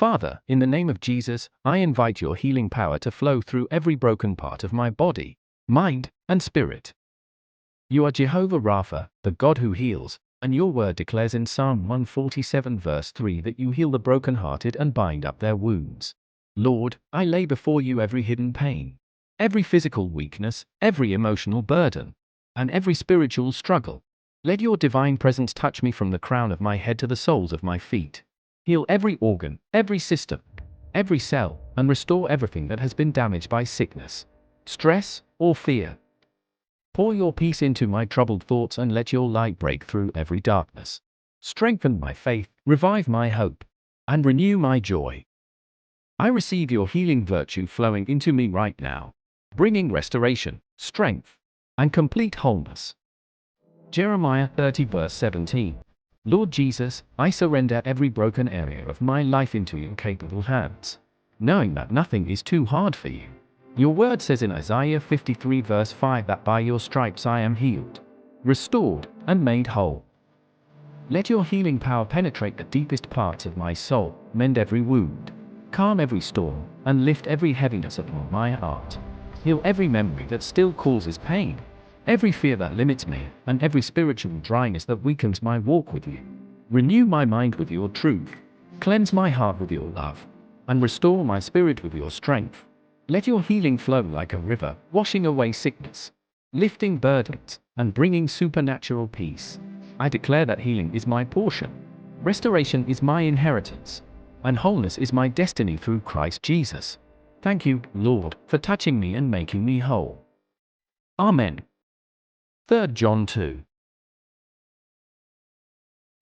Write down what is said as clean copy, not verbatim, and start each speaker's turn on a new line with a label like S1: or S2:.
S1: Father, in the name of Jesus, I invite your healing power to flow through every broken part of my body, mind, and spirit. You are Jehovah Rapha, the God who heals, and your word declares in Psalm 147 verse 3 that you heal the brokenhearted and bind up their wounds. Lord, I lay before you every hidden pain, every physical weakness, every emotional burden, and every spiritual struggle. Let your divine presence touch me from the crown of my head to the soles of my feet. Heal every organ, every system, every cell, and restore everything that has been damaged by sickness, stress, or fear. Pour your peace into my troubled thoughts and let your light break through every darkness. Strengthen my faith, revive my hope, and renew my joy. I receive your healing virtue flowing into me right now, bringing restoration, strength, and complete wholeness. Jeremiah 30 verse 17. Lord Jesus, I surrender every broken area of my life into your capable hands, knowing that nothing is too hard for you. Your word says in Isaiah 53 verse 5 that by your stripes I am healed, restored, and made whole. Let your healing power penetrate the deepest parts of my soul, mend every wound, calm every storm, and lift every heaviness upon my heart. Heal every memory that still causes pain, every fear that limits me, and every spiritual dryness that weakens my walk with you. Renew my mind with your truth, cleanse my heart with your love, and restore my spirit with your strength. Let your healing flow like a river, washing away sickness, lifting burdens, and bringing supernatural peace. I declare that healing is my portion, restoration is my inheritance, and wholeness is my destiny through Christ Jesus. Thank you, Lord, for touching me and making me whole. Amen. 3 John 2.